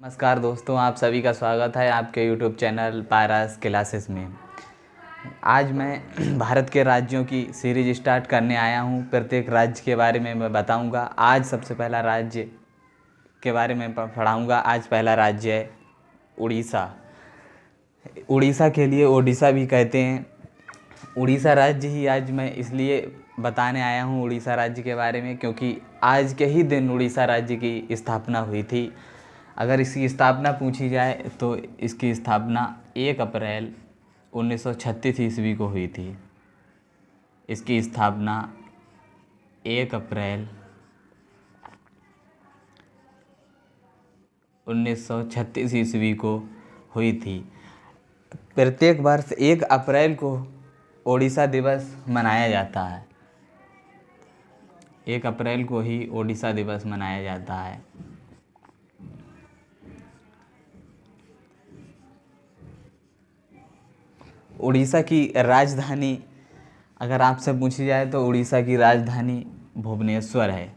नमस्कार दोस्तों, आप सभी का स्वागत है आपके YouTube चैनल पायरास क्लासेस में। आज मैं भारत के राज्यों की सीरीज स्टार्ट करने आया हूं। प्रत्येक राज्य के बारे में मैं बताऊंगा। आज सबसे पहला राज्य के बारे में पढ़ाऊंगा। आज पहला राज्य है उड़ीसा। उड़ीसा के लिए ओडिशा भी कहते हैं। उड़ीसा राज्य ही आज मैं इसलिए बताने आया हूँ उड़ीसा राज्य के बारे में, क्योंकि आज के ही दिन उड़ीसा राज्य की स्थापना हुई थी। अगर इसकी स्थापना पूछी जाए तो इसकी स्थापना 1 अप्रैल 1936 ईस्वी को हुई थी। इसकी स्थापना 1 अप्रैल 1936 ईस्वी को हुई थी। प्रत्येक वर्ष 1 अप्रैल को ओडिशा दिवस मनाया जाता है। 1 अप्रैल को ही ओडिशा दिवस मनाया जाता है। उड़ीसा की राजधानी अगर आपसे पूछी जाए तो उड़ीसा की राजधानी भुवनेश्वर है।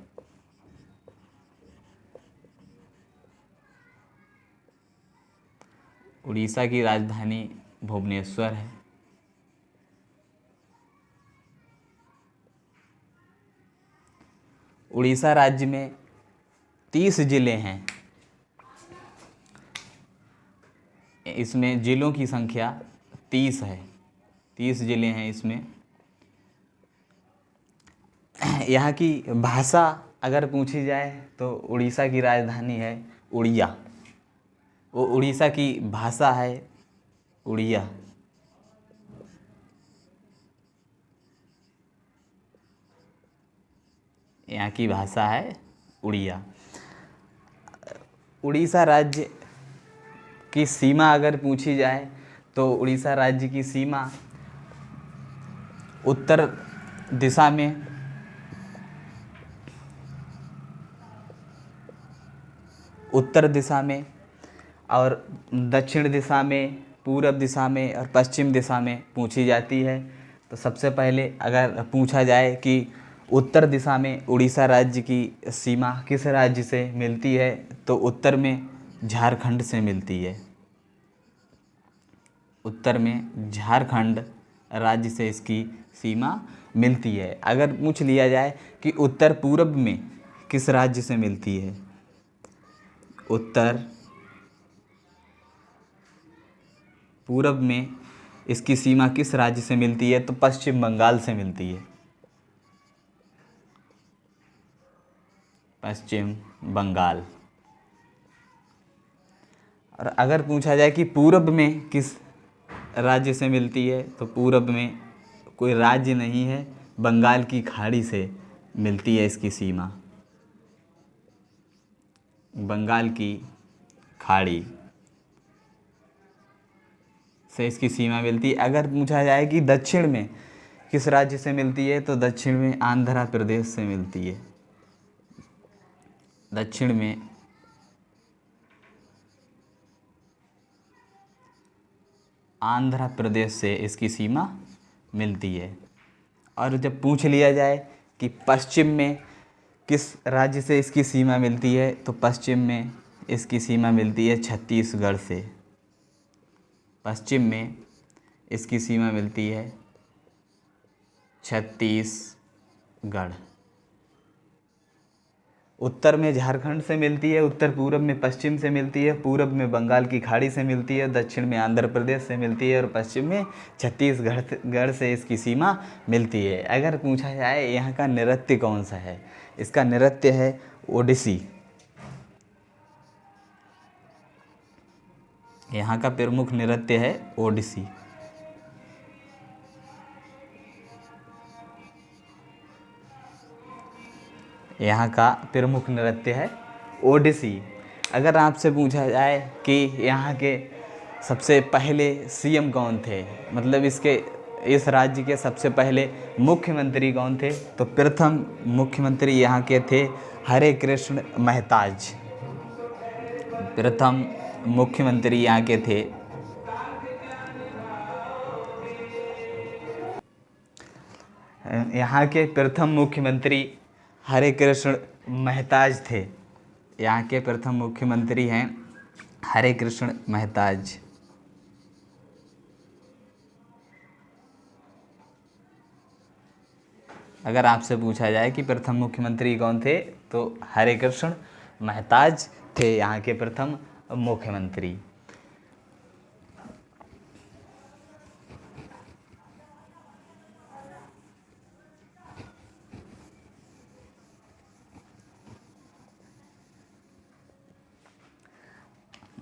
उड़ीसा की राजधानी भुवनेश्वर है। उड़ीसा राज्य में 30 जिले हैं। इसमें जिलों की संख्या 30 है। 30 जिले हैं इसमें। यहाँ की भाषा अगर पूछी जाए तो उड़ीसा की राजधानी है उड़िया। वो उड़ीसा की भाषा है उड़िया। यहाँ की भाषा है उड़िया। उड़ीसा राज्य की सीमा अगर पूछी जाए तो उड़ीसा राज्य की सीमा उत्तर दिशा में और दक्षिण दिशा में, पूरब दिशा में और पश्चिम दिशा में पूछी जाती है। तो सबसे पहले अगर पूछा जाए कि उत्तर दिशा में उड़ीसा राज्य की सीमा किस राज्य से मिलती है, तो उत्तर में झारखंड से मिलती है। उत्तर में झारखंड राज्य से इसकी सीमा मिलती है। अगर पूछ लिया जाए कि उत्तर पूरब में किस राज्य से मिलती है, उत्तर पूरब में इसकी सीमा किस राज्य से मिलती है, तो पश्चिम बंगाल से मिलती है। पश्चिम बंगाल। और अगर पूछा जाए कि पूरब में किस राज्य से मिलती है, तो पूरब में कोई राज्य नहीं है, बंगाल की खाड़ी से मिलती है इसकी सीमा। बंगाल की खाड़ी से इसकी सीमा मिलती है। अगर पूछा जाए कि दक्षिण में किस राज्य से मिलती है, तो दक्षिण में आंध्र प्रदेश से मिलती है। दक्षिण में आंध्र प्रदेश से इसकी सीमा मिलती है। और जब पूछ लिया जाए कि पश्चिम में किस राज्य से इसकी सीमा मिलती है, तो पश्चिम में इसकी सीमा मिलती है छत्तीसगढ़ से। पश्चिम में इसकी सीमा मिलती है छत्तीसगढ़। उत्तर में झारखंड से मिलती है, उत्तर पूरब में पश्चिम से मिलती है, पूरब में बंगाल की खाड़ी से मिलती है, दक्षिण में आंध्र प्रदेश से मिलती है और पश्चिम में छत्तीसगढ़ से इसकी सीमा मिलती है। अगर पूछा जाए यहाँ का नृत्य कौन सा है, इसका नृत्य है ओडिसी। यहाँ का प्रमुख नृत्य है ओडिसी। यहाँ का प्रमुख नृत्य है ओडिसी। अगर आपसे पूछा जाए कि यहाँ के सबसे पहले सीएम कौन थे, मतलब इस राज्य के सबसे पहले मुख्यमंत्री कौन थे, तो प्रथम मुख्यमंत्री यहाँ के थे हरे कृष्ण महताज। प्रथम मुख्यमंत्री यहाँ के थे प्रथम मुख्यमंत्री हरे कृष्ण महताज थे। यहाँ के प्रथम मुख्यमंत्री हैं हरे कृष्ण महताज। अगर आपसे पूछा जाए कि प्रथम मुख्यमंत्री कौन थे, तो हरे कृष्ण महताज थे यहाँ के प्रथम मुख्यमंत्री।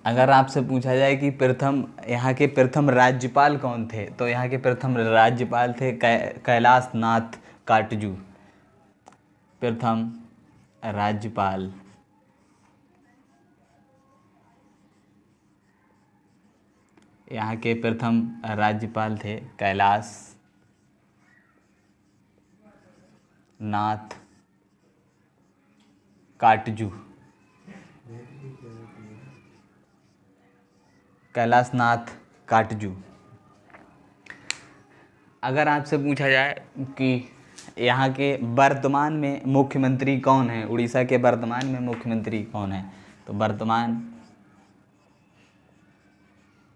अगर आपसे पूछा जाए कि प्रथम यहाँ के प्रथम राज्यपाल कौन थे, तो यहाँ के प्रथम राज्यपाल थे कैलाश नाथ काटजू। प्रथम राज्यपाल यहाँ के प्रथम राज्यपाल थे कैलाश नाथ काटजू। कैलाश नाथ काटजू। अगर आपसे पूछा जाए कि यहाँ के वर्तमान में मुख्यमंत्री कौन है, उड़ीसा के वर्तमान में मुख्यमंत्री कौन है, तो वर्तमान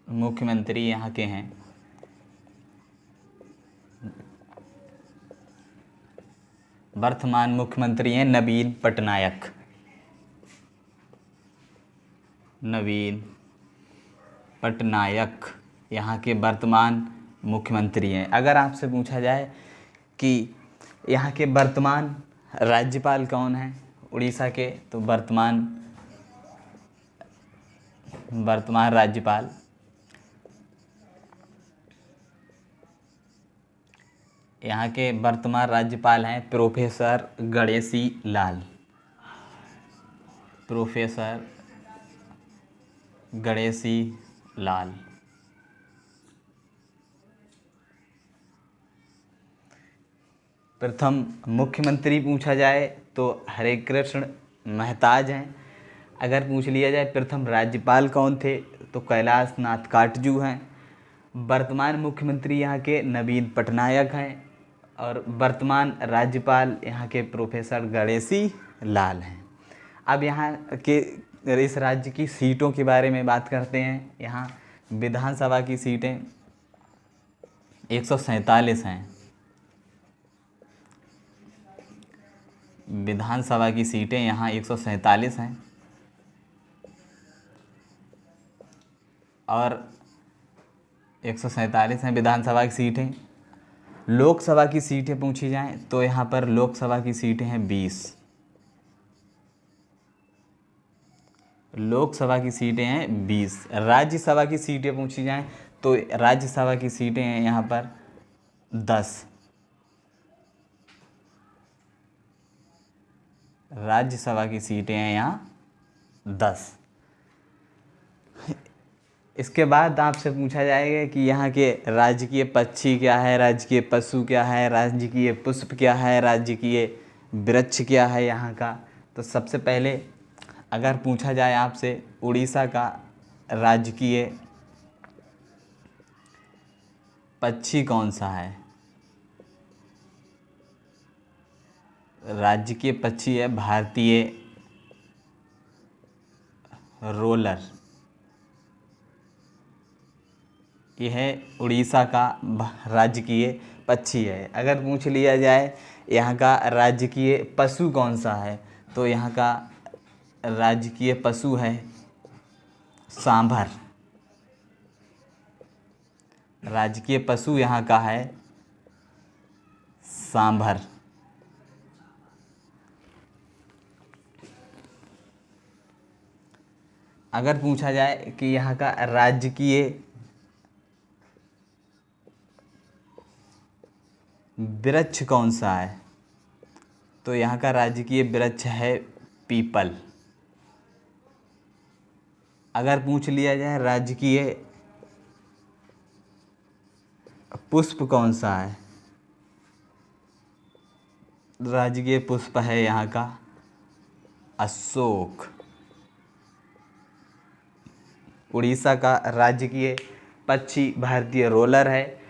मुख्यमंत्री यहाँ के हैं वर्तमान मुख्यमंत्री हैं नवीन पटनायक। नवीन पटनायक यहाँ के वर्तमान मुख्यमंत्री हैं। अगर आपसे पूछा जाए कि यहाँ के वर्तमान राज्यपाल कौन हैं उड़ीसा के, तो वर्तमान राज्यपाल यहाँ के वर्तमान राज्यपाल हैं प्रोफेसर गणेशी लाल। प्रोफेसर गणेशी लाल। प्रथम मुख्यमंत्री पूछा जाए तो हरे कृष्ण महताज हैं। अगर पूछ लिया जाए प्रथम राज्यपाल कौन थे, तो कैलाश नाथ काटजू हैं। वर्तमान मुख्यमंत्री यहाँ के नवीन पटनायक हैं और वर्तमान राज्यपाल यहाँ के प्रोफेसर गणेशी लाल हैं। अब यहाँ के इस राज्य की सीटों के बारे में बात करते हैं। यहाँ विधानसभा की सीटें 147 हैं। विधानसभा की सीटें यहाँ 147 हैं और 147 हैं विधानसभा की सीटें। लोकसभा की सीटें पूछी जाएं तो यहाँ पर लोकसभा की सीटें हैं 20। लोकसभा की सीटें हैं 20। राज्यसभा की सीटें पूछी जाएं तो राज्यसभा की सीटें हैं यहाँ पर 10। राज्यसभा की सीटें हैं यहाँ 10। इसके बाद आपसे पूछा जाएगा कि यहाँ के राजकीय पक्षी क्या है, राजकीय पशु क्या है, राजकीय पुष्प क्या है, राजकीय वृक्ष क्या है यहाँ का। तो सबसे पहले अगर पूछा जाए आपसे उड़ीसा का राजकीय पक्षी कौन सा है, राजकीय पक्षी है भारतीय रोलर। यह उड़ीसा का राजकीय पक्षी है। अगर पूछ लिया जाए यहाँ का राजकीय पशु कौन सा है, तो यहाँ का राजकीय पशु है सांभर। राजकीय पशु यहाँ का है सांभर। अगर पूछा जाए कि यहाँ का राजकीय वृक्ष कौन सा है, तो यहाँ का राजकीय वृक्ष है पीपल। अगर पूछ लिया जाए राजकीय पुष्प कौन सा है, राजकीय पुष्प है यहाँ का अशोक। उड़ीसा का राजकीय पक्षी भारतीय रोलर है